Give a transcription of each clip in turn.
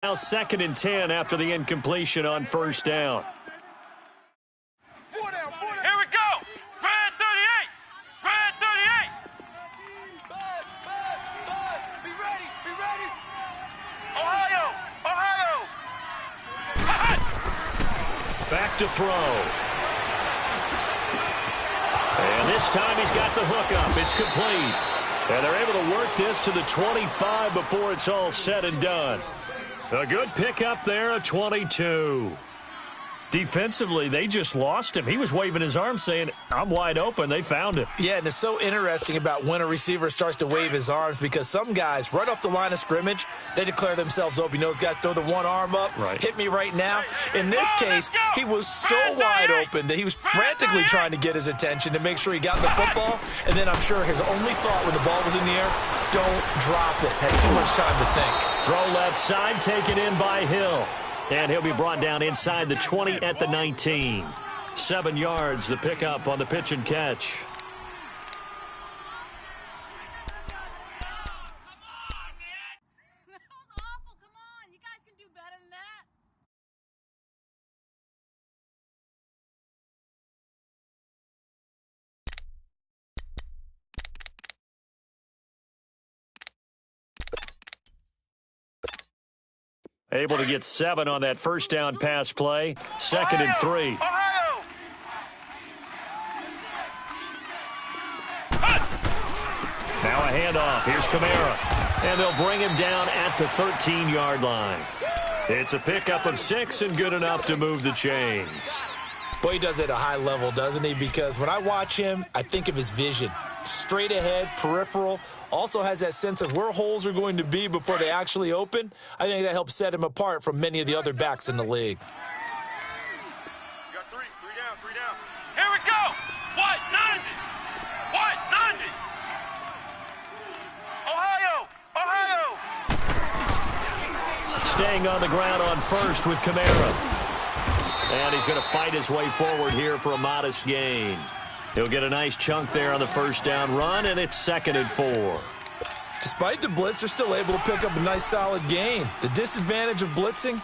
Now 2nd and 10 after the incompletion on first down. Here we go. Red 38. Red 38. Buzz. Be ready. Ohio. Back to throw. And this time he's got the hook up. It's complete. And they're able to work this to the 25 before it's all said and done. A good pickup there, a 22. Defensively, they just lost him. He was waving his arms saying, I'm wide open. They found him. Yeah, and it's so interesting about when a receiver starts to wave his arms because some guys, right off the line of scrimmage, they declare themselves open. You know, those guys throw the one arm up, hit me right now. In this case, he was so wide open that he was frantically trying to get his attention to make sure he got the football. And then I'm sure his only thought when the ball was in the air, don't drop it. Had too much time to think. Throw left side, taken in by Hill. And he'll be brought down inside the 20 at the 19. 7 yards, the pickup on the pitch and catch. Able to get 7 on that first down pass play. 2nd and 3. Ohio. Now a handoff. Here's Kamara. And they'll bring him down at the 13-yard line. It's a pickup of 6 and good enough to move the chains. Boy, he does it at a high level, doesn't he? Because when I watch him, I think of his vision. Straight ahead, peripheral, also has that sense of where holes are going to be before they actually open. I think that helps set him apart from many of the other backs in the league. You got three down. Here we go. What? 90. Ohio. Staying on the ground on first with Kamara. And he's going to fight his way forward here for a modest gain. He'll get a nice chunk there on the first down run, and it's 2nd and 4. Despite the blitz, they're still able to pick up a nice solid gain. The disadvantage of blitzing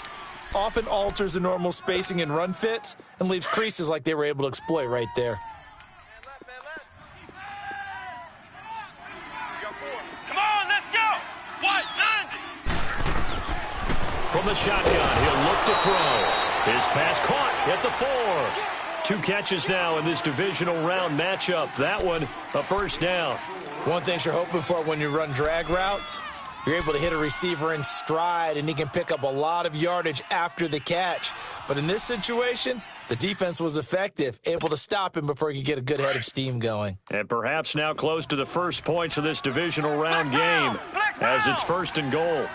often alters the normal spacing and run fits and leaves creases like they were able to exploit right there. Man left. You got 4. Come on, let's go. What? 90. From the shotgun, he'll look to throw. His pass caught at the 4. 2 catches now in this divisional round matchup. That one, a first down. One thing you're hoping for when you run drag routes, you're able to hit a receiver in stride, and he can pick up a lot of yardage after the catch. But in this situation, the defense was effective, able to stop him before he could get a good head of steam going. And perhaps now close to the first points of this divisional round game as it's 1st and goal.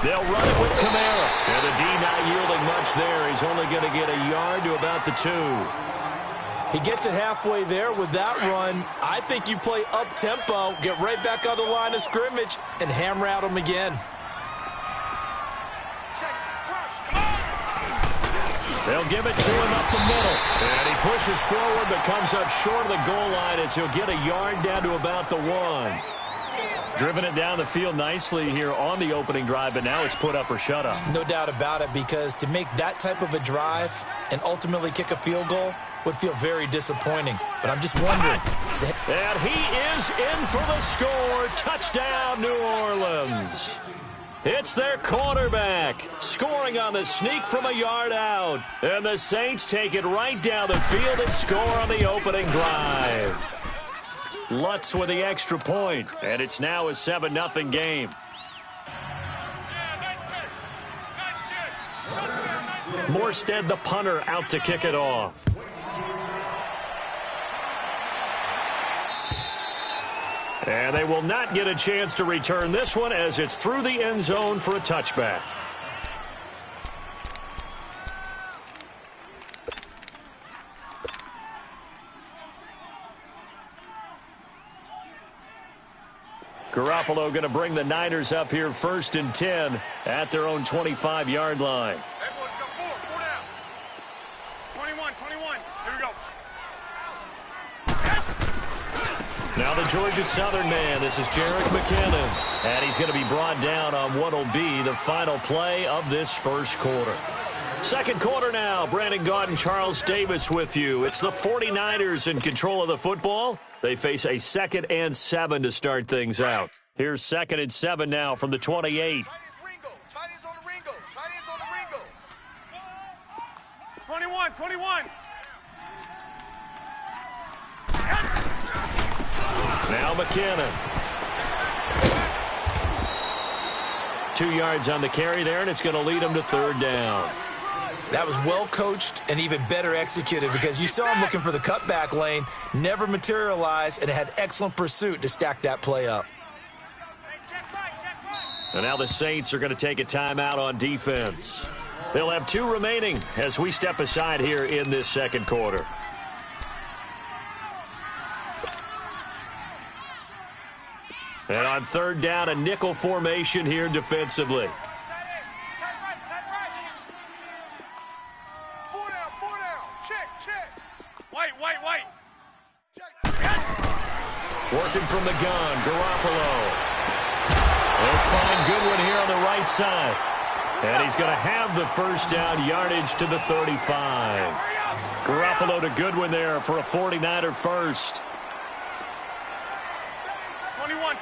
They'll run it with Kamara. And the D not yielding much there. He's only going to get a yard to about the 2. He gets it halfway there with that run. I think you play up-tempo, get right back on the line of scrimmage, and hammer out him again. They'll give it to him up the middle. And he pushes forward but comes up short of the goal line as he'll get a yard down to about the 1. Driven it down the field nicely here on the opening drive, but now it's put up or shut up. No doubt about it, because to make that type of a drive and ultimately kick a field goal would feel very disappointing. But I'm just wondering. And he is in for the score. Touchdown, New Orleans. It's their quarterback scoring on the sneak from a yard out. And the Saints take it right down the field and score on the opening drive. Lutz with the extra point, and it's now a 7-0 game. Morstead, the punter, out to kick it off. And they will not get a chance to return this one as it's through the end zone for a touchback. Garoppolo going to bring the Niners up here 1st and 10 at their own 25-yard line. Everyone's got 4 down. 21. Here we go. Now the Georgia Southern man, this is Jarek McKinnon. And he's going to be brought down on what will be the final play of this first quarter. Second quarter now, Brandon Gaudin, Charles Davis with you. It's the 49ers in control of the football. They face a 2nd and 7 to start things out. Here's 2nd and 7 now from the 28. 21. Now McKinnon. 2 yards on the carry there, and it's going to lead him to 3rd down. That was well coached and even better executed because you saw him looking for the cutback lane, never materialized, and had excellent pursuit to stack that play up. And now the Saints are going to take a timeout on defense. They'll have 2 remaining as we step aside here in this second quarter. And on 3rd down, a nickel formation here defensively. 4 down. Check. White. Working from the gun, Garoppolo. They'll find Goodwin here on the right side. And he's going to have the first down yardage to the 35. Garoppolo to Goodwin there for a 49er first.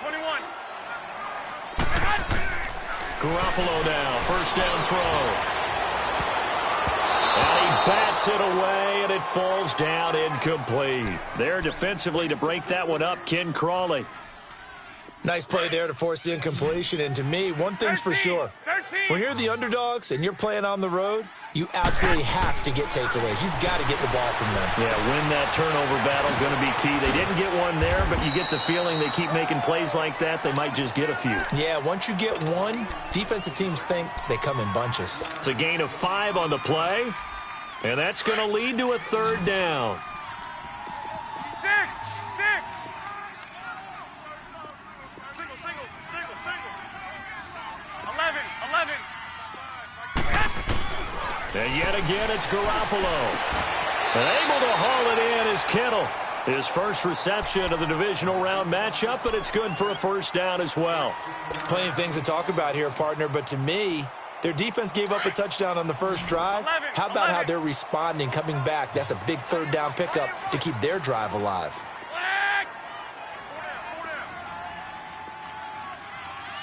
21. Garoppolo now, first down throw. And he bats it away, and it falls down incomplete. There defensively to break that one up, Ken Crawley. Nice play there to force the incompletion. And to me, one thing's for sure. When you're the underdogs and you're playing on the road, you absolutely have to get takeaways. You've got to get the ball from them. Yeah, win that turnover battle, going to be key. They didn't get one there, but you get the feeling they keep making plays like that, they might just get a few. Yeah, once you get one, defensive teams think they come in bunches. It's a gain of 5 on the play, and that's going to lead to a 3rd down. 6. Single. 11. And yet again, it's Garoppolo. And able to haul it in is Kittle. His first reception of the divisional round matchup, but it's good for a first down as well. Plenty of things to talk about here, partner, but to me, their defense gave up a touchdown on the first drive. How about how they're responding, coming back? That's a big 3rd down pickup to keep their drive alive.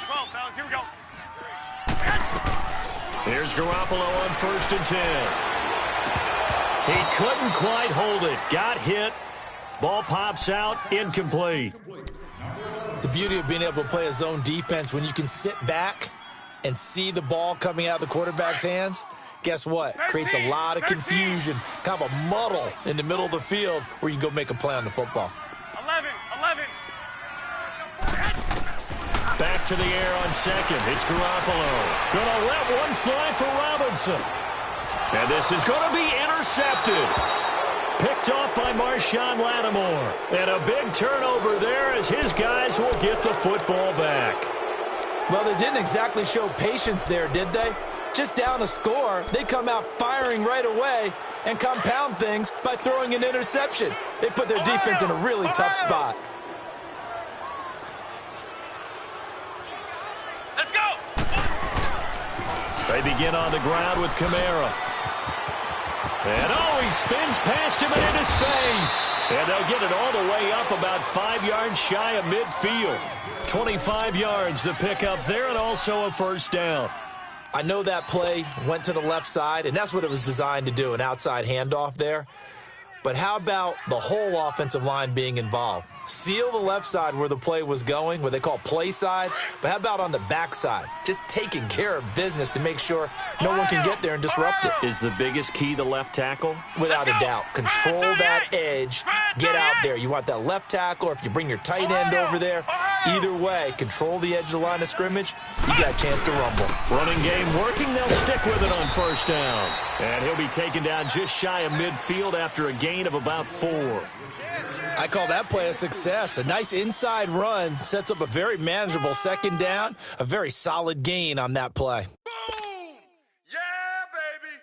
12, fellas, here we go. Here's Garoppolo on 1st and 10. He couldn't quite hold it. Got hit. Ball pops out. Incomplete. The beauty of being able to play a zone defense when you can sit back and see the ball coming out of the quarterback's hands, guess what? Creates a lot of confusion, kind of a muddle in the middle of the field where you can go make a play on the football. 11. Back to the air on 2nd. It's Garoppolo. Gonna let one fly for Robinson. And this is going to be intercepted. Picked off by Marshawn Lattimore. And a big turnover there as his guys will get the football back. Well, they didn't exactly show patience there, did they? Just down a score, they come out firing right away and compound things by throwing an interception. They put their defense in a really tough spot. Let's go! They begin on the ground with Kamara. And he spins past him and into space. And they'll get it all the way up about 5 yards shy of midfield. 25 yards to pick up there, and also a first down. I know that play went to the left side, and that's what it was designed to do, an outside handoff there. But how about the whole offensive line being involved? Seal the left side where the play was going, what they call play side. But how about on the back side? Just taking care of business to make sure no one can get there and disrupt it. Is the biggest key the left tackle? Without a doubt. Control that edge. Get out there. You want that left tackle, or if you bring your tight end over there, either way, control the edge of the line of scrimmage. You got a chance to rumble. Running game working. They'll stick with it on first down. And he'll be taken down just shy of midfield after a gain of about 4. I call that play a success. A nice inside run sets up a very manageable second down, a very solid gain on that play. Boom! Yeah, baby!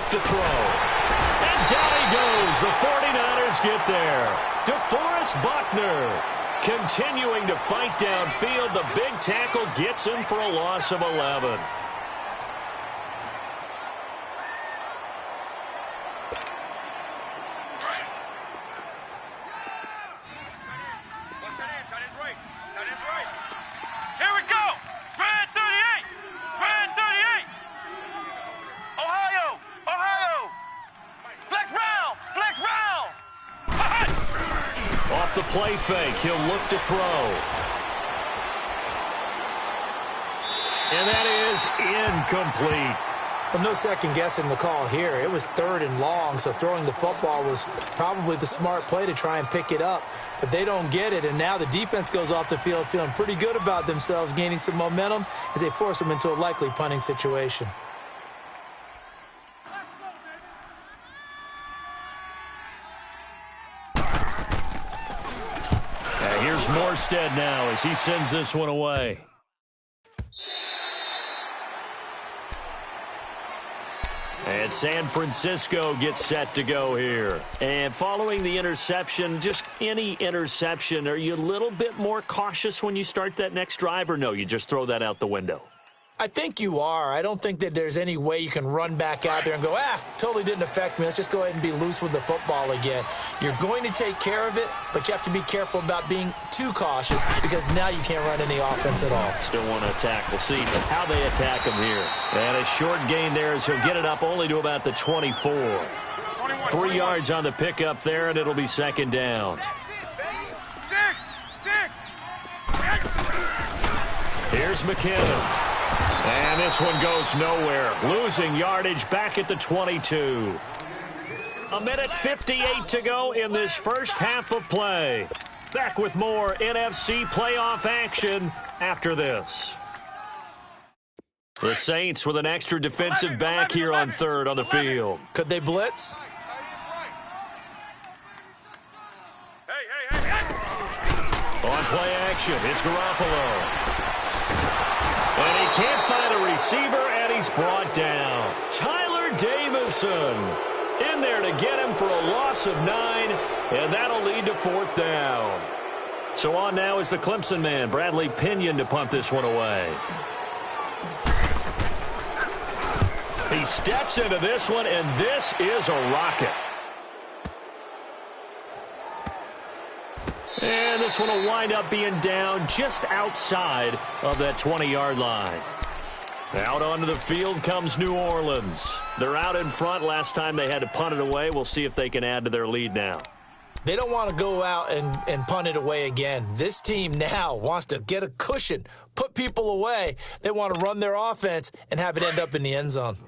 look to throw. And down he goes. The 49ers get there. DeForest Buckner continuing to fight downfield. The big tackle gets him for a loss of 11. The play fake. He'll look to throw. And that is incomplete. Well, no second guessing the call here. It was 3rd and long, so throwing the football was probably the smart play to try and pick it up. But they don't get it, and now the defense goes off the field feeling pretty good about themselves, gaining some momentum as they force them into a likely punting situation. Here's Morstead now as he sends this one away. And San Francisco gets set to go here. And following the interception, just any interception, are you a little bit more cautious when you start that next drive, or no, you just throw that out the window? I think you are. I don't think that there's any way you can run back out there and go, totally didn't affect me. Let's just go ahead and be loose with the football again. You're going to take care of it, but you have to be careful about being too cautious because now you can't run any offense at all. Still want to attack. We'll see how they attack him here. And a short gain there as he'll get it up only to about the 24. 3 yards on the pickup there, and it'll be second down. Here's McKinnon. And this one goes nowhere. Losing yardage back at the 22. 1:58 to go in this first half of play. Back with more NFC playoff action after this. The Saints with an extra defensive back here on 3rd on the field. Could they blitz? On play action, it's Garoppolo. And he can't find a receiver, and he's brought down. Tyler Davison in there to get him for a loss of 9, and that'll lead to 4th down. So on now is the Clemson man, Bradley Pinion, to punt this one away. He steps into this one, and this is a rocket. And this one will wind up being down just outside of that 20-yard line. Out onto the field comes New Orleans. They're out in front. Last time they had to punt it away. We'll see if they can add to their lead now. They don't want to go out and punt it away again. This team now wants to get a cushion, put people away. They want to run their offense and have it end up in the end zone.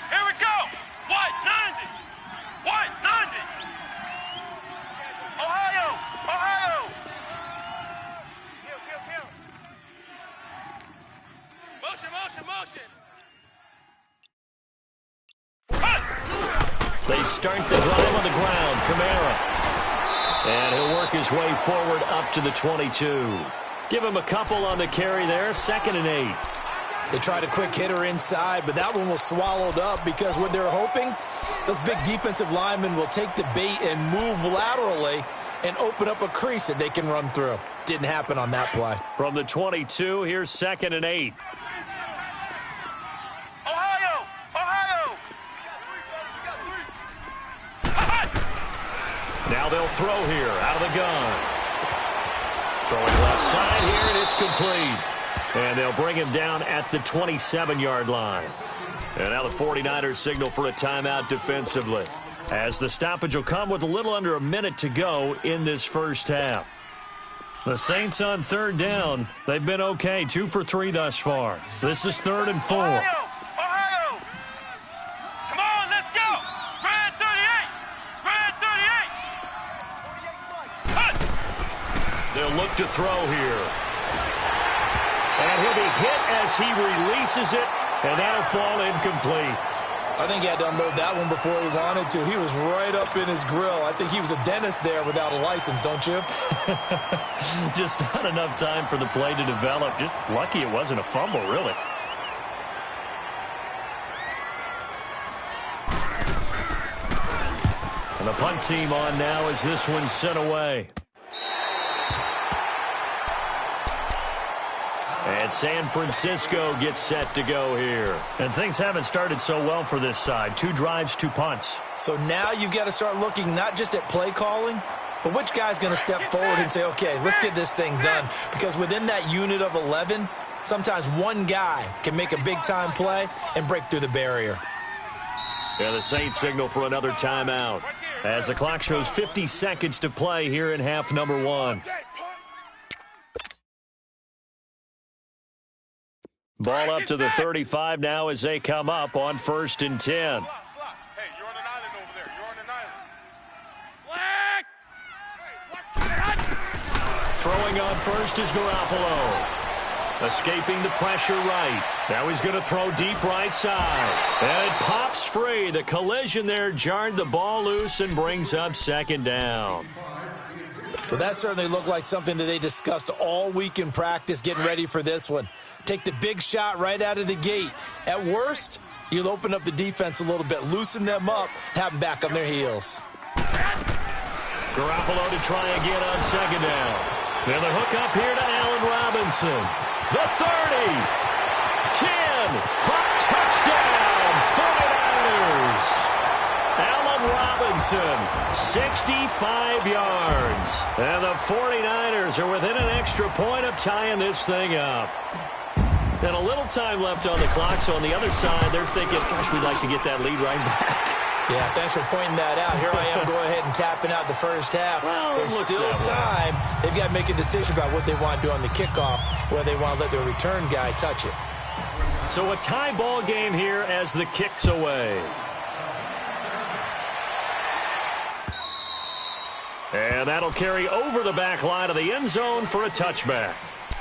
Here we go. What? 90. What? 90. Ohio. Ohio. Kill. Motion. They start the drive on the ground. Kamara. And he'll work his way forward up to the 22. Give him a couple on the carry there. 2nd and 8. They tried a quick hitter inside, but that one was swallowed up because what they're hoping, those big defensive linemen will take the bait and move laterally and open up a crease that they can run through. Didn't happen on that play. From the 22, here's 2nd and 8. Ohio. Now they'll throw here out of the gun. Throwing left side here, and it's complete. And they'll bring him down at the 27-yard line. And now the 49ers signal for a timeout defensively, as the stoppage will come with a little under a minute to go in this first half. The Saints on 3rd down. They've been okay, 2 for 3 thus far. This is 3rd and 4. Ohio. Come on, let's go. Red 38. They'll look to throw here. And he'll be hit as he releases it, and that'll fall incomplete. I think he had to unload that one before he wanted to. He was right up in his grill. I think he was a dentist there without a license, don't you? Just not enough time for the play to develop. Just lucky it wasn't a fumble, really. And the punt team on now as this one's sent away. And San Francisco gets set to go here. And things haven't started so well for this side. 2 drives, 2 punts. So now you've got to start looking not just at play calling, but which guy's going to step forward and say, okay, let's get this thing done. Because within that unit of 11, sometimes one guy can make a big-time play and break through the barrier. Yeah, the Saints signal for another timeout as the clock shows 50 seconds to play here in half number 1. Ball up to the 35 now as they come up on 1st and 10. Hey, you're on an island over there. You're on an island. Throwing on first is Garoppolo. Escaping the pressure right. Now he's going to throw deep right side. And it pops free. The collision there jarred the ball loose and brings up 2nd down. Well, that certainly looked like something that they discussed all week in practice getting ready for this one. Take the big shot right out of the gate. At worst, you'll open up the defense a little bit, loosen them up, have them back on their heels. Garoppolo to try again on 2nd down. And the hook up here to Allen Robinson. The 30, 10, 5, touchdown, 49ers. Allen Robinson, 65 yards. And the 49ers are within an extra point of tying this thing up. And a little time left on the clock, so on the other side, they're thinking, gosh, we'd like to get that lead right back. Yeah, thanks for pointing that out. Here I am going ahead and tapping out the first half. Well, there's still time. They've got to make a decision about what they want to do on the kickoff, whether they want to let their return guy touch it. So a tie ball game here as the kick's away. And that'll carry over the back line of the end zone for a touchback.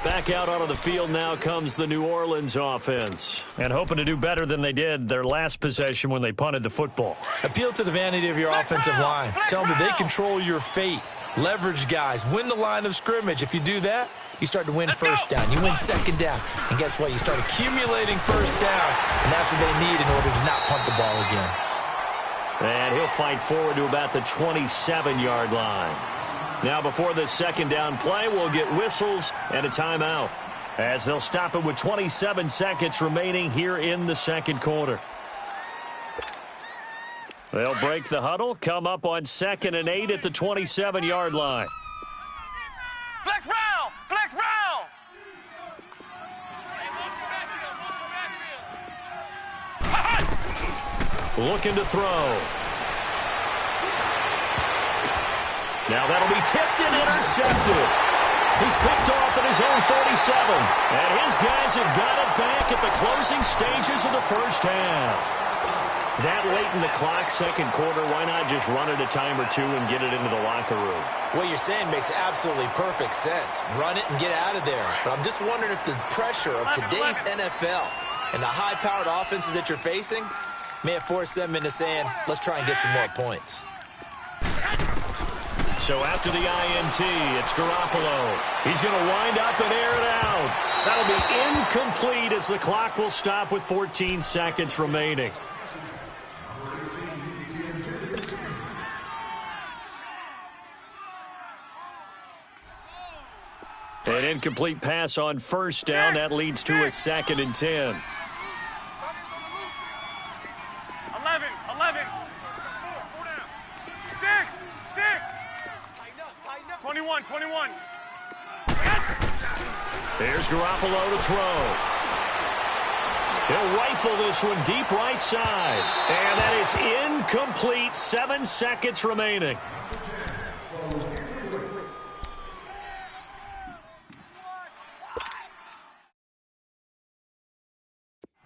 Back out onto the field now comes the New Orleans offense. And hoping to do better than they did their last possession when they punted the football. Appeal to the vanity of your offensive line. Tell them that they control your fate. Leverage guys. Win the line of scrimmage. If you do that, you start to win first down. You win 2nd down. And guess what? You start accumulating first downs. And that's what they need in order to not punt the ball again. And he'll fight forward to about the 27-yard line. Now, before this 2nd down play, we'll get whistles and a timeout as they'll stop it with 27 seconds remaining here in the 2nd quarter. They'll break the huddle, come up on 2nd and 8 at the 27-yard line. Flex round! Flex round! Looking to throw. Now that'll be tipped and intercepted. He's picked off at his own 47. And his guys have got it back at the closing stages of the first half. That late in the clock, 2nd quarter, why not just run it a time or two and get it into the locker room? What you're saying makes absolutely perfect sense. Run it and get out of there. But I'm just wondering if the pressure of today's NFL and the high-powered offenses that you're facing may have forced them into saying, let's try and get some more points. So after the INT, it's Garoppolo. He's going to wind up and air it out. That'll be incomplete as the clock will stop with 14 seconds remaining. An incomplete pass on 1st down. That leads to a 2nd and 10. 11. 21. There's Garoppolo to throw. He'll rifle this one deep right side. And that is incomplete. 7 seconds remaining.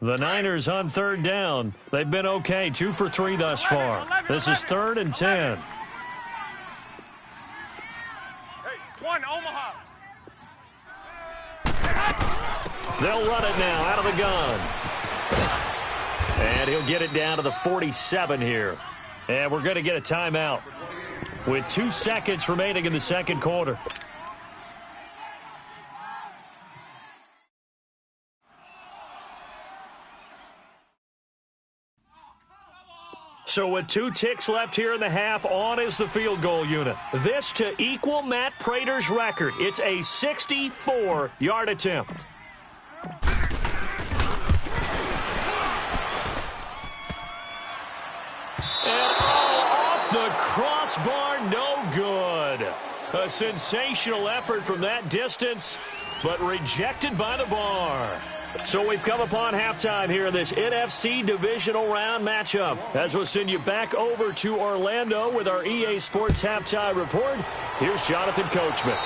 The Niners on 3rd down. They've been okay. 2 for 3 thus far. This is 3rd and 10. One, Omaha. They'll run it now out of the gun. And he'll get it down to the 47 here. And we're going to get a timeout with 2 seconds remaining in the second quarter. So with 2 ticks left here in the half, on is the field goal unit. This to equal Matt Prater's record. It's a 64-yard attempt. And off the crossbar, no good. A sensational effort from that distance, but rejected by the bar. So we've come upon halftime here in this NFC divisional round matchup. As we'll send you back over to Orlando with our EA Sports halftime report, here's Jonathan Coachman.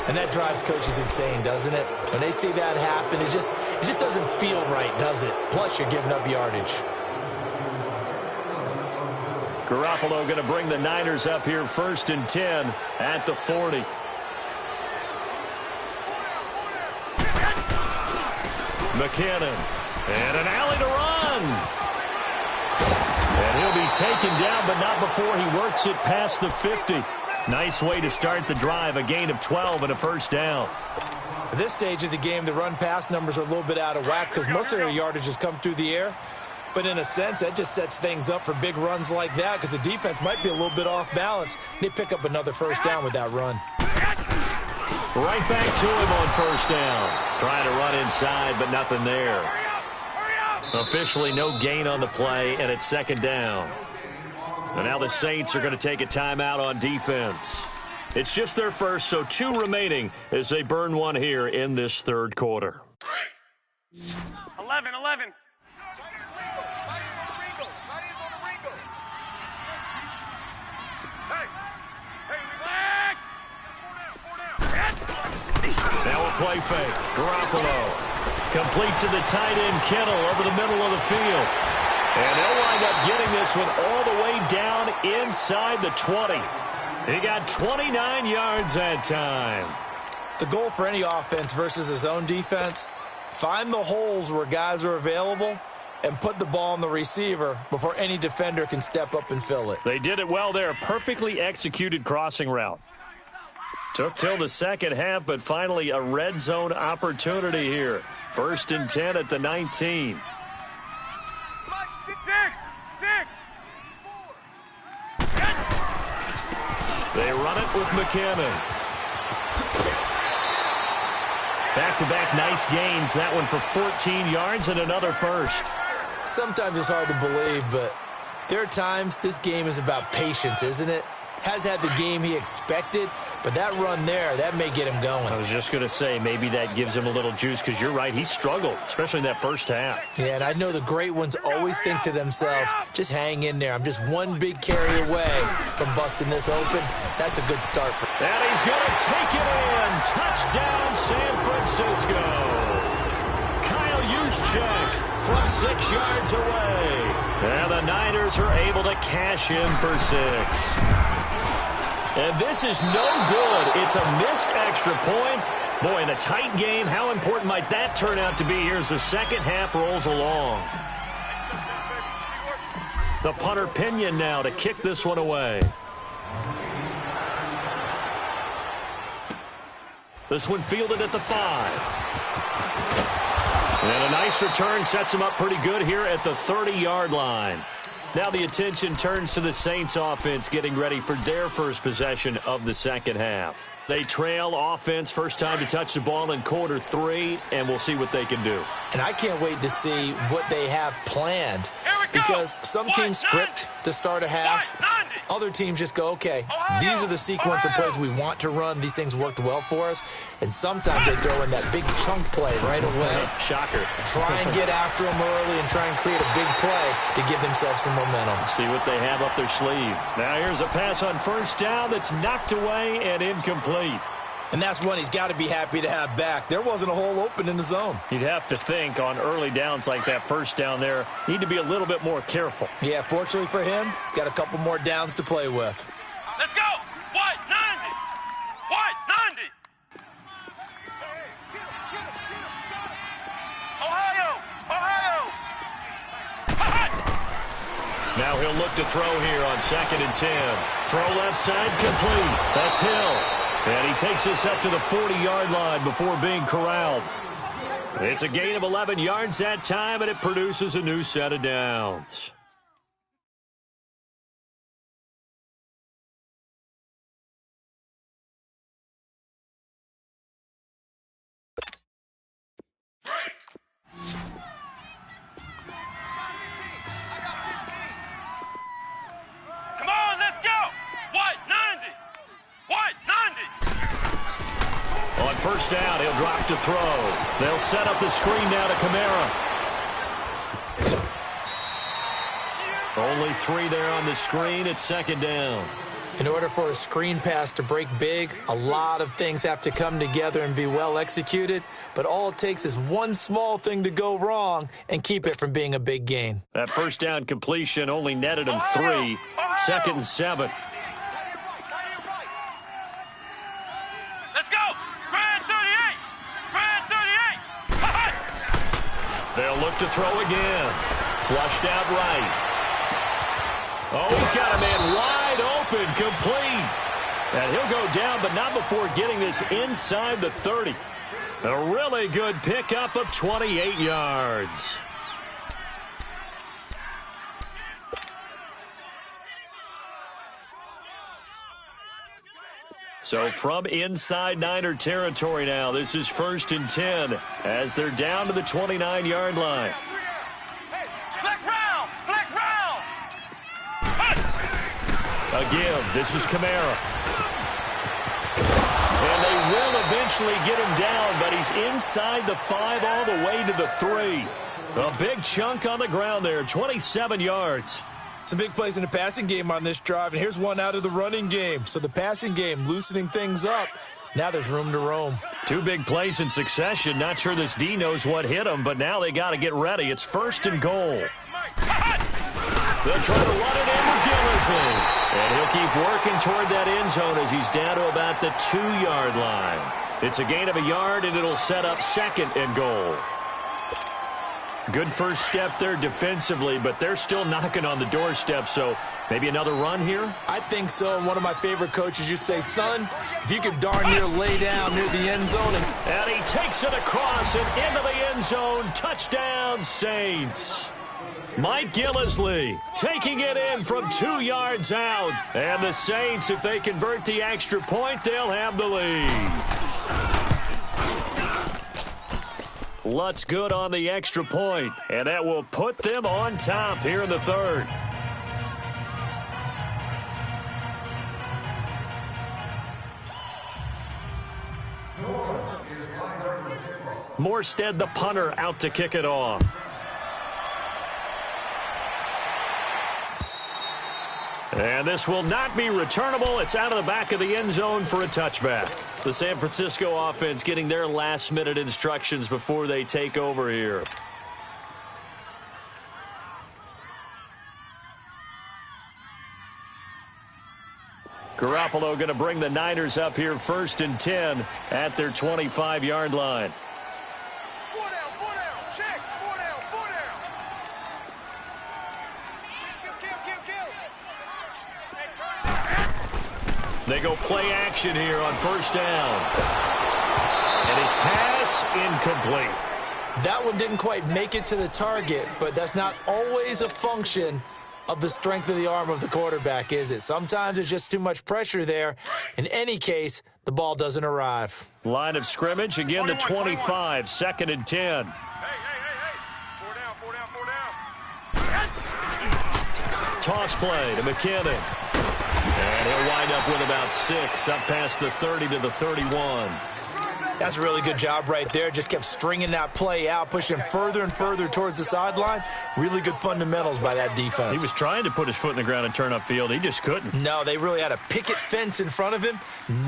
And that drives coaches insane, doesn't it? When they see that happen, it just doesn't feel right, does it? Plus, you're giving up yardage. Garoppolo going to bring the Niners up here 1st and 10 at the 40. McKinnon, and an alley to run. And he'll be taken down, but not before he works it past the 50. Nice way to start the drive, a gain of 12 and a first down. At this stage of the game, the run-pass numbers are a little bit out of whack because most of their yardage has come through the air. But in a sense, that just sets things up for big runs like that because the defense might be a little bit off balance. They pick up another first down with that run. Right back to him on first down. Trying to run inside, but nothing there. Officially no gain on the play, and it's 2nd down. And now the Saints are going to take a timeout on defense. It's just their first, so 2 remaining as they burn one here in this 3rd quarter. 11. Now a play fake. Garoppolo. Complete to the tight end, Kittle, over the middle of the field. And they'll wind up getting this one all the way down inside the 20. He got 29 yards that time. The goal for any offense versus his own defense, find the holes where guys are available and put the ball on the receiver before any defender can step up and fill it. They did it well there. Perfectly executed crossing route. Took till the second half, but finally a red zone opportunity here. 1st and 10 at the 19. 6. They run it with McKinnon. Back-to-back nice gains. That one for 14 yards and another first. Sometimes it's hard to believe, but there are times this game is about patience, isn't it? Has had the game he expected, but that run there, that may get him going. I was just going to say, maybe that gives him a little juice, because you're right, he struggled, especially in that first half. Yeah, and I know the great ones always think to themselves, just hang in there. I'm just one big carry away from busting this open. That's a good start for him. And he's going to take it in. Touchdown, San Francisco. Kyle Juszczyk from 6 yards away. And the Niners are able to cash in for 6. And this is no good. It's a missed extra point. Boy, in a tight game, how important might that turn out to be here as the second half rolls along? The punter Pinion now to kick this one away. This one fielded at the 5. And a nice return sets him up pretty good here at the 30-yard line. Now the attention turns to the Saints offense getting ready for their first possession of the second half. They trail offense, first time to touch the ball in quarter 3, and we'll see what they can do. And I can't wait to see what they have planned, because some teams script to start a half. Other teams just go, okay, these are the sequence of plays we want to run. These things worked well for us. And sometimes they throw in that big chunk play right away. Shocker. Try and get after them early and try and create a big play to give themselves some momentum. See what they have up their sleeve. Now here's a pass on first down that's knocked away and incomplete. And that's one he's got to be happy to have back. There wasn't a hole open in the zone. You'd have to think on early downs like that first down there, need to be a little bit more careful. Yeah, fortunately for him, got a couple more downs to play with. Let's go. What? 90. What? 90. Ohio. Now he'll look to throw here on 2nd and 10. Throw left side complete. That's Hill. And he takes us up to the 40-yard line before being corralled. It's a gain of 11 yards that time, and it produces a new set of downs. Come on, let's go. What? 90. What? 90. On first down, he'll drop to throw. They'll set up the screen now to Kamara. Only 3 there on the screen. It's 2nd down. In order for a screen pass to break big, a lot of things have to come together and be well executed, but all it takes is one small thing to go wrong and keep it from being a big gain. That first down completion only netted him 3. 2nd and 7. Let's go. Grand 38. Grand 38. They'll look to throw again. Flushed out right. Oh, he's got a man wide open, complete. And he'll go down, but not before getting this inside the 30. A really good pickup of 28 yards. So from inside Niner territory now, this is 1st and 10 as they're down to the 29-yard line. Flex round. Flex round. A give. This is Kamara. And they will eventually get him down, but he's inside the 5 all the way to the 3. A big chunk on the ground there, 27 yards. Some big plays in the passing game on this drive, and here's one out of the running game. So the passing game loosening things up. Now there's room to roam. 2 big plays in succession. Not sure this D knows what hit him, but now they got to get ready. It's 1st and goal. They'll try to run it in with Gillisley. And he'll keep working toward that end zone as he's down to about the 2-yard line. It's a gain of a yard, and it'll set up 2nd and goal. Good first step there defensively, but they're still knocking on the doorstep, so maybe another run here? I think so. And one of my favorite coaches used to say, son, if you can darn near lay down near the end zone. And he takes it across and into the end zone. Touchdown, Saints. Mike Gillisley taking it in from 2 yards out. And the Saints, if they convert the extra point, they'll have the lead. Lutz good on the extra point, and that will put them on top here in the 3rd. Morstead, the punter, out to kick it off. And this will not be returnable. It's out of the back of the end zone for a touchback. The San Francisco offense getting their last-minute instructions before they take over here. Garoppolo going to bring the Niners up here 1st and 10 at their 25-yard line. They go play action here on 1st down. And his pass incomplete. That one didn't quite make it to the target, but that's not always a function of the strength of the arm of the quarterback, is it? Sometimes there's just too much pressure there. In any case, the ball doesn't arrive. Line of scrimmage, again the 25, 2nd and 10. Hey. 4 down. Toss play to McKinnon. And he'll wind up with about 6, up past the 30 to the 31. That's a really good job right there. Just kept stringing that play out, pushing further and further towards the sideline. Really good fundamentals by that defense. He was trying to put his foot in the ground and turn upfield. He just couldn't. No, they really had a picket fence in front of him.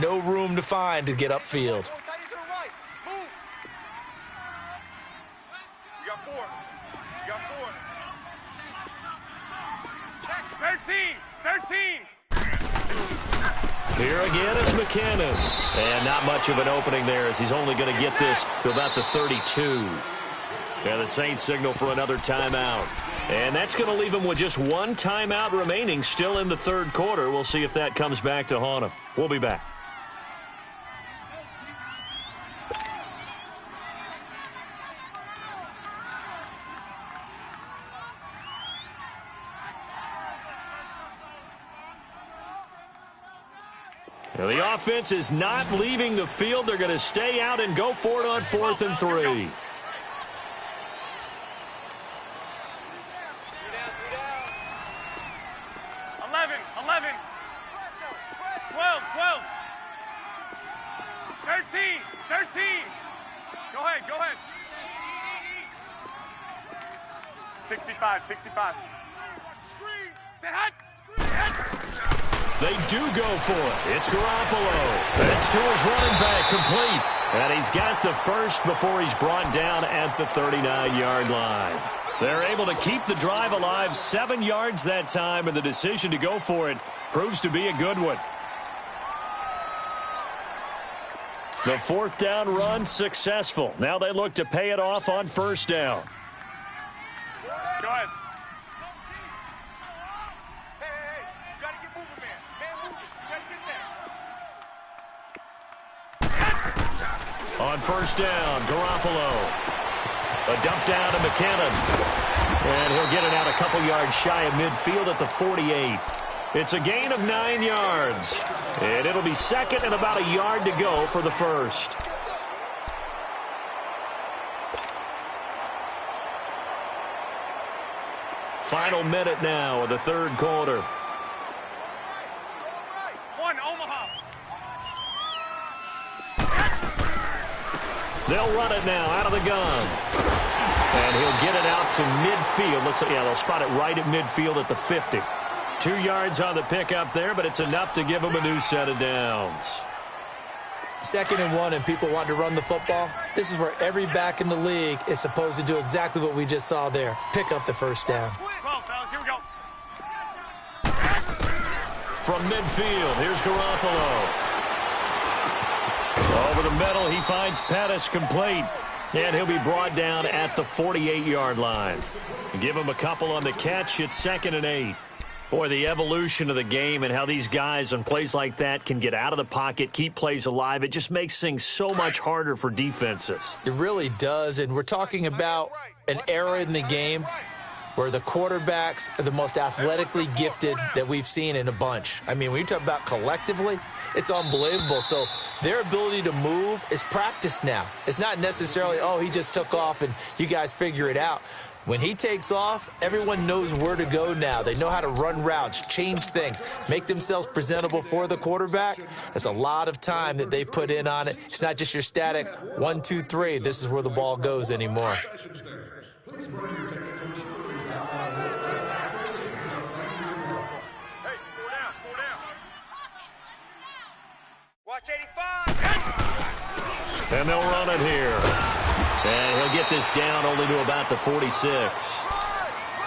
No room to find to get upfield. We got 4. 13. Here again is McKinnon. And not much of an opening there as he's only going to get this to about the 32. And the Saints signal for another timeout. And that's going to leave him with just one timeout remaining still in the third quarter. We'll see if that comes back to haunt him. We'll be back. Now, the offense is not leaving the field. They're going to stay out and go for it on 4th and 3. 11, 12, 13. Go ahead. 65. Stay hot. They do go for it. It's Garoppolo. It's to his running back, complete. And he's got the first before he's brought down at the 39-yard line. They're able to keep the drive alive, 7 yards that time, and the decision to go for it proves to be a good one. The 4th down run successful. Now they look to pay it off on 1st down. Go ahead. Hey, you got to get moving, man. Man, moving. You got to get there. On 1st down, Garoppolo. A dump down to McKinnon. And he'll get it out a couple yards shy of midfield at the 48. It's a gain of 9 yards. And it'll be 2nd and about a yard to go for the first. Final minute now of the third quarter. One, Omaha. They'll run it now out of the gun. And he'll get it out to midfield. Looks like, yeah, they'll spot it right at midfield at the 50. 2 yards on the pickup there, but it's enough to give them a new set of downs. 2nd and 1 and people want to run the football. This is where every back in the league is supposed to do exactly what we just saw there. Pick up the 1st down. 12, fellas, here we go. From midfield, here's Garoppolo. Over the middle, he finds Pettis complete. And he'll be brought down at the 48-yard line. Give him a couple on the catch. It's 2nd and 8. Boy, the evolution of the game and how these guys on plays like that can get out of the pocket, keep plays alive, it just makes things so much harder for defenses. It really does, and we're talking about an era in the game where the quarterbacks are the most athletically gifted that we've seen in a bunch. I mean, when you talk about collectively, it's unbelievable. So their ability to move is practiced now. It's not necessarily, oh, he just took off and you guys figure it out. When he takes off, everyone knows where to go now. They know how to run routes, change things, make themselves presentable for the quarterback. That's a lot of time that they put in on it. It's not just your static 1, 2, 3. This is where the ball goes anymore. Hey, 4 down. Watch 85. And they'll run it here. And he'll get this down only to about the 46.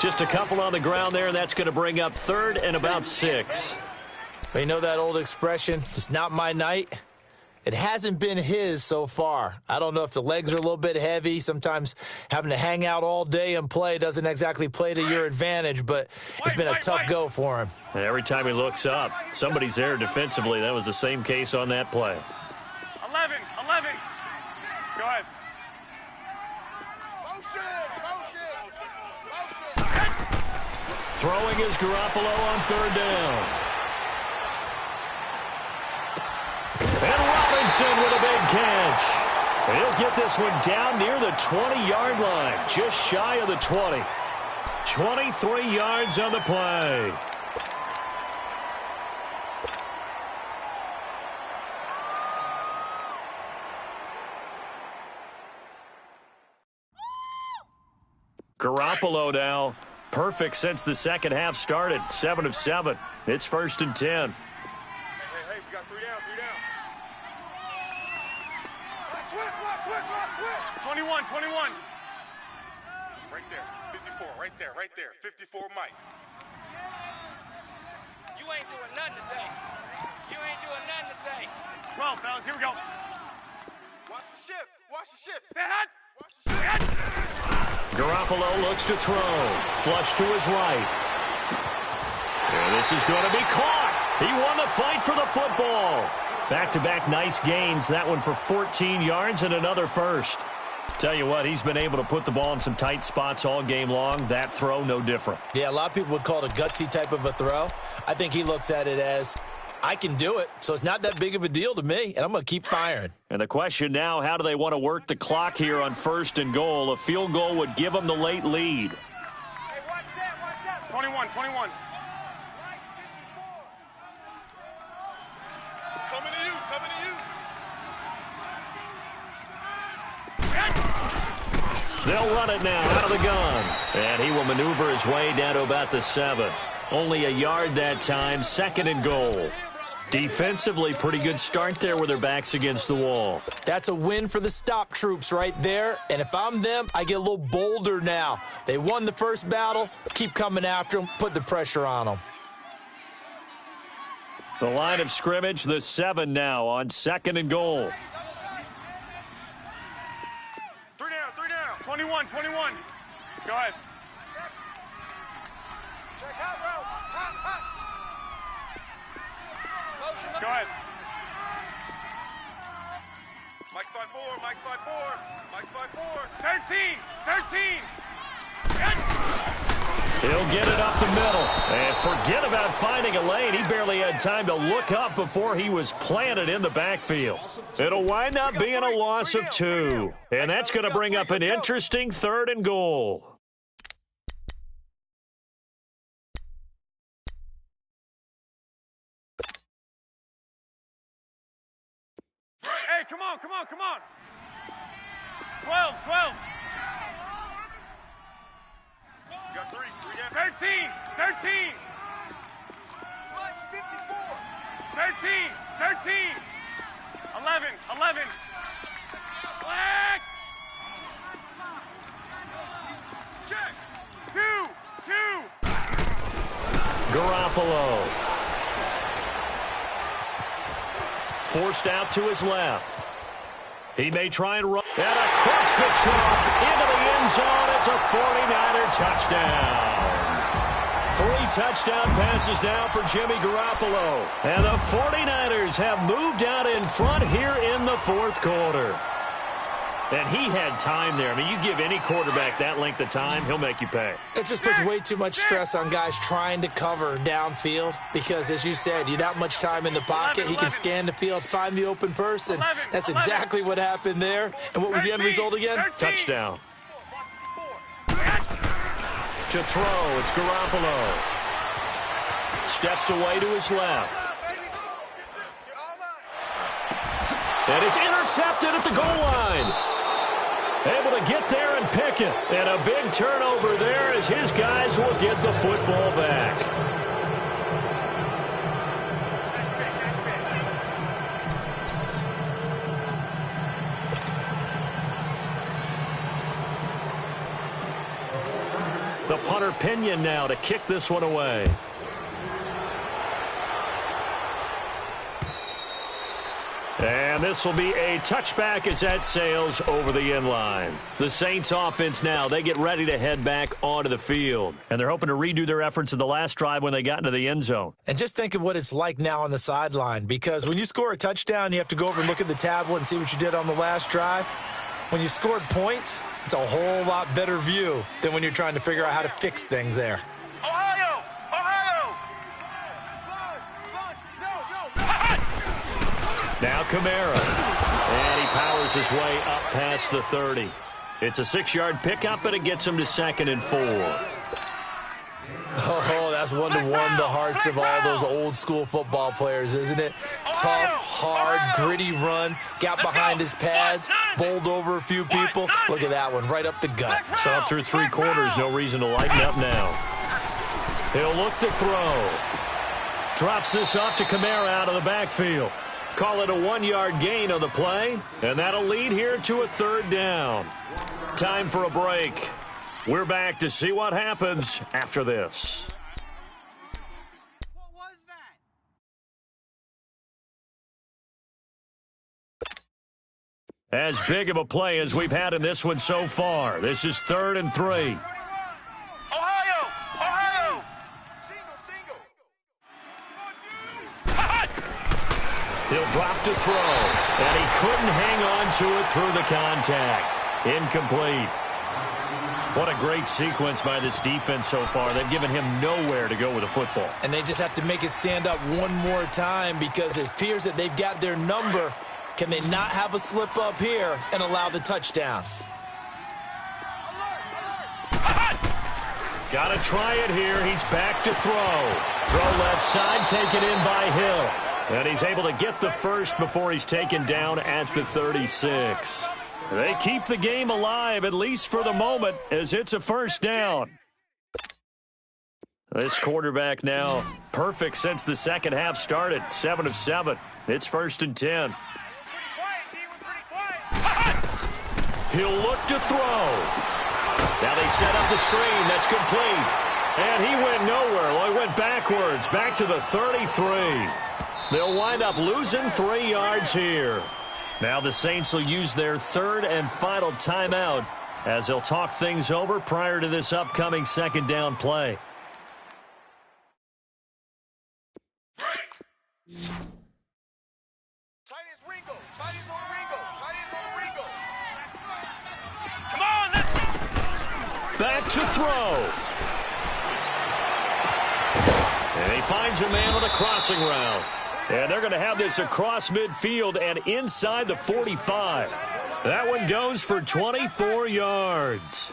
Just a couple on the ground there, and that's going to bring up 3rd and about 6. You know that old expression, it's not my night? It hasn't been his so far. I don't know if the legs are a little bit heavy. Sometimes having to hang out all day and play doesn't exactly play to your advantage, but it's been a tough go for him. And every time he looks up, somebody's there defensively. That was the same case on that play. 11. Go ahead. Throwing is Garoppolo on 3rd down. And Robinson with a big catch. He'll get this one down near the 20-yard line, just shy of the 20. 23 yards on the play. Garoppolo now. Perfect since the second half started. 7 of 7. It's 1st and 10. Hey, we got 3 down. Switch. 21. Right there. 54, right there. 54, Mike. You ain't doing nothing today. 12, fellas, here we go. Watch the shift. Stay hot. Garoppolo looks to throw. Flush to his right. And this is going to be caught. He won the fight for the football. Back-to-back nice gains. That one for 14 yards and another first. Tell you what, he's been able to put the ball in some tight spots all game long. That throw, no different. Yeah, a lot of people would call it a gutsy type of a throw. I think he looks at it as, I can do it, so it's not that big of a deal to me, and I'm going to keep firing. And the question now, how do they want to work the clock here on 1st and goal? A field goal would give them the late lead. Hey, watch that. 21. Coming to you. They'll run it now out of the gun. And he will maneuver his way down to about the 7. Only a yard that time, 2nd and goal. Defensively, pretty good start there with their backs against the wall. That's a win for the stop troops right there. And if I'm them, I get a little bolder now. They won the first battle. Keep coming after them. Put the pressure on them. The line of scrimmage, the 7 now on 2nd and goal. 21. Go ahead. Check hot route. Hot. Go ahead. Mike's 5-4. 13. He'll get it up the middle. And forget about finding a lane. He barely had time to look up before he was planted in the backfield. It'll wind up being a loss of 2. And that's going to bring up an interesting 3rd and goal. Hey, come on. 12. You got 3 down. 13. Mike's 54. 13. 11. Flag. Check. 2. Garoppolo. Forced out to his left. He may try and run. And across the chalk into the end zone. It's a 49er touchdown. 3 touchdown passes now for Jimmy Garoppolo. And the 49ers have moved out in front here in the 4th quarter. And he had time there. I mean, you give any quarterback that length of time, he'll make you pay. It just puts way too much stress on guys trying to cover downfield because, as you said, you that much time in the pocket, he can scan the field, find the open person. That's exactly what happened there. And what was the end result again? Touchdown. To throw, it's Garoppolo. Steps away to his left. And it's intercepted at the goal line. Able to get there and pick it. And a big turnover there as his guys will get the football back. The punter Pinion now to kick this one away. And this will be a touchback as that sails over the end line. The Saints offense now, they get ready to head back onto the field. And they're hoping to redo their efforts in the last drive when they got into the end zone. And just think of what it's like now on the sideline, because when you score a touchdown, you have to go over and look at the tablet and see what you did on the last drive. When you scored points, it's a whole lot better view than when you're trying to figure out how to fix things there. Ohio! Now Kamara. And he powers his way up past the 30. It's a 6-yard pickup, but it gets him to 2nd and 4. Oh, that's one to warm the hearts of all those old school football players, isn't it? Tough, hard, gritty run, got behind his pads, bowled over a few people. Look at that one, right up the gut. So up through 3 quarters, no reason to lighten up now. He'll look to throw. Drops this off to Kamara out of the backfield. Call it a 1-yard gain on the play, and that'll lead here to a 3rd down. Time for a break. We're back to see what happens after this. What was As big of a play as we've had in this one so far. This is 3rd and 3. Ohio! Ohio! He'll drop to throw, and he couldn't hang on to it through the contact. Incomplete. What a great sequence by this defense so far. They've given him nowhere to go with the football. And they just have to make it stand up one more time because it appears that they've got their number. Can they not have a slip up here and allow the touchdown? Got to try it here. He's back to throw. Throw left side, taken in by Hill. And he's able to get the first before he's taken down at the 36. They keep the game alive, at least for the moment, as it's a first down. This quarterback now perfect since the second half started. 7 of 7. It's 1st and 10. He'll look to throw. Now they set up the screen. That's complete. And he went nowhere. Well, he went backwards, back to the 33. They'll wind up losing 3 yards here. Now the Saints will use their 3rd and final timeout as they'll talk things over prior to this upcoming 2nd down play. Come on, let's go! Back to throw. And he finds a man on the crossing route. And they're going to have this across midfield and inside the 45. That one goes for 24 yards.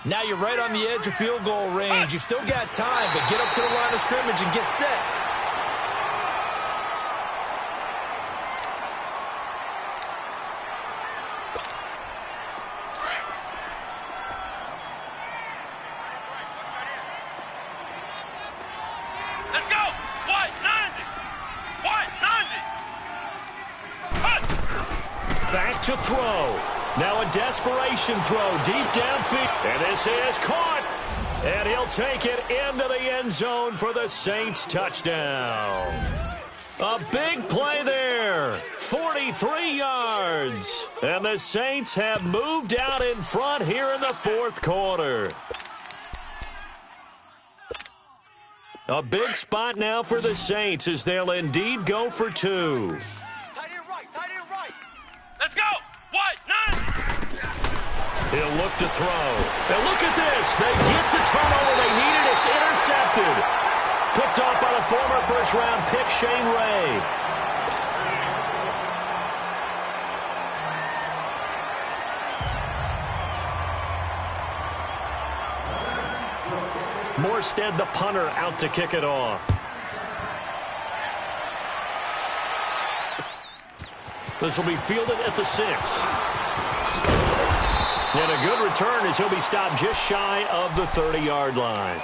Now you're right on the edge of field goal range. You've still got time, but get up to the line of scrimmage and get set. Let's go! What? 90! What? 90! Back to throw. Now a desperation throw deep downfield. And this is caught. And he'll take it into the end zone for the Saints touchdown. A big play there. 43 yards. And the Saints have moved out in front here in the 4th quarter. A big spot now for the Saints as they'll indeed go for 2. Tight end right. Let's go! What? 90! He'll look to throw. And look at this. They get the turnover they needed. It's intercepted. Picked off by the former first-round pick, Shane Ray. Morstead, the punter, out to kick it off. This will be fielded at the 6. And a good return as he'll be stopped just shy of the 30-yard line.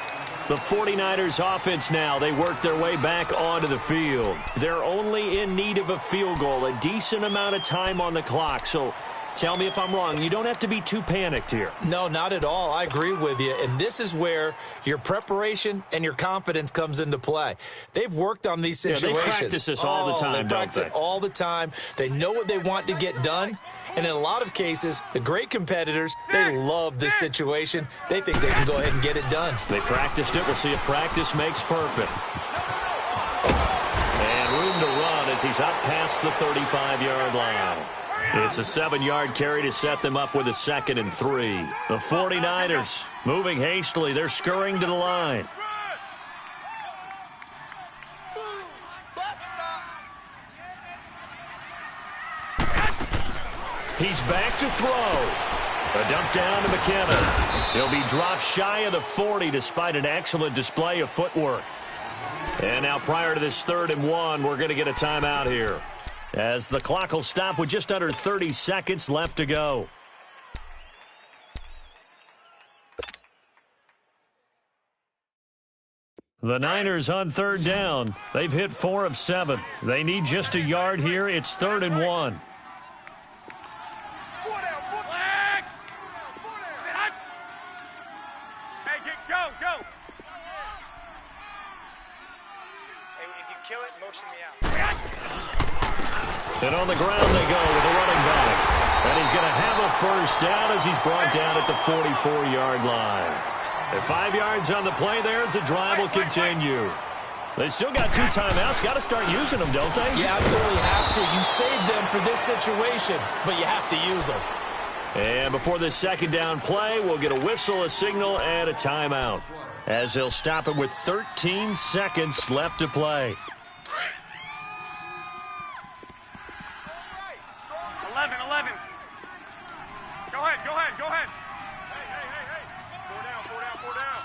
The 49ers offense now, they work their way back onto the field. They're only in need of a field goal, a decent amount of time on the clock. So tell me if I'm wrong. You don't have to be too panicked here. No, not at all. I agree with you. And this is where your preparation and your confidence comes into play. They've worked on these situations. Yeah, they practice this all the time, They practice it all the time. They know what they want to get done. And in a lot of cases, the great competitors, they love this situation. They think they can go ahead and get it done. They practiced it. We'll see if practice makes perfect. And room to run as he's up past the 35-yard line. It's a 7-yard carry to set them up with a 2nd and 3. The 49ers moving hastily. They're scurrying to the line. He's back to throw. A dump down to McKinnon. He'll be dropped shy of the 40 despite an excellent display of footwork. And now prior to this 3rd and 1, we're going to get a timeout here, as the clock will stop with just under 30 seconds left to go. The Niners on 3rd down. They've hit 4 of 7. They need just a yard here. It's 3rd and 1. Go! Hey, if you kill it, motion me out. And on the ground they go with a running back. And he's going to have a first down as he's brought down at the 44-yard line. And 5 yards on the play there as the drive will continue. They still got 2 timeouts. Got to start using them, don't they? You absolutely have to. You save them for this situation, but you have to use them. And before this second down play, we'll get a whistle, a signal, and a timeout, as they'll stop it with 13 seconds left to play. 11. Go ahead. Hey. 4 down.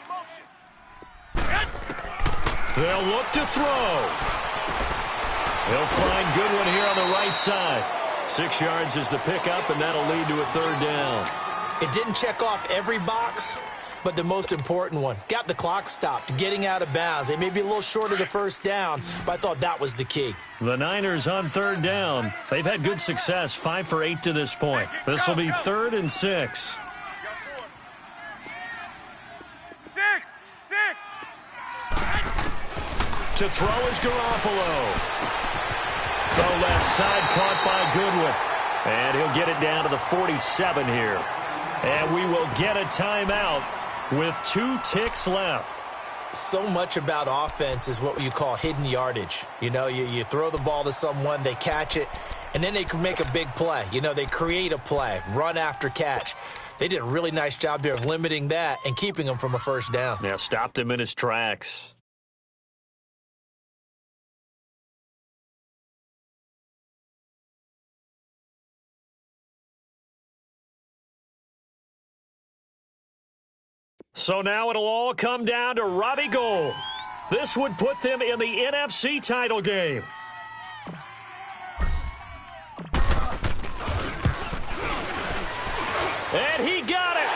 Motion. They'll look to throw. He'll find Goodwin here on the right side. 6 yards is the pickup, and that'll lead to a third down. It didn't check off every box, but the most important one. Got the clock stopped, getting out of bounds. They may be a little short of the first down, but I thought that was the key. The Niners on third down. They've had good success, 5 for 8 to this point. This will be 3rd and 6. To throw is Garoppolo. The left side caught by Goodwin. And he'll get it down to the 47 here. And we will get a timeout with 2 ticks left. So much about offense is what you call hidden yardage. You know, you throw the ball to someone, they catch it, and then they can make a big play. You know, they create a play, run after catch. They did a really nice job there of limiting that and keeping him from a first down. Yeah, stopped him in his tracks. So now it'll all come down to Robbie Gould. This would put them in the NFC title game. And he got it.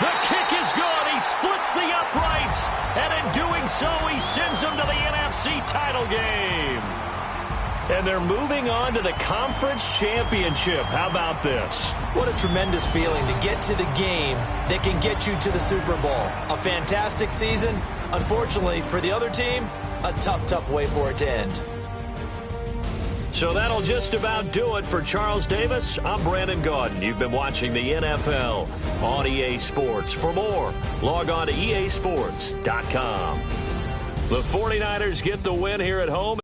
The kick is good. He splits the uprights. And in doing so, he sends them to the NFC title game. And they're moving on to the conference championship. How about this? What a tremendous feeling to get to the game that can get you to the Super Bowl. A fantastic season. Unfortunately, for the other team, a tough way for it to end. So that'll just about do it for Charles Davis. I'm Brandon Gaudin. You've been watching the NFL on EA Sports. For more, log on to easports.com. The 49ers get the win here at home.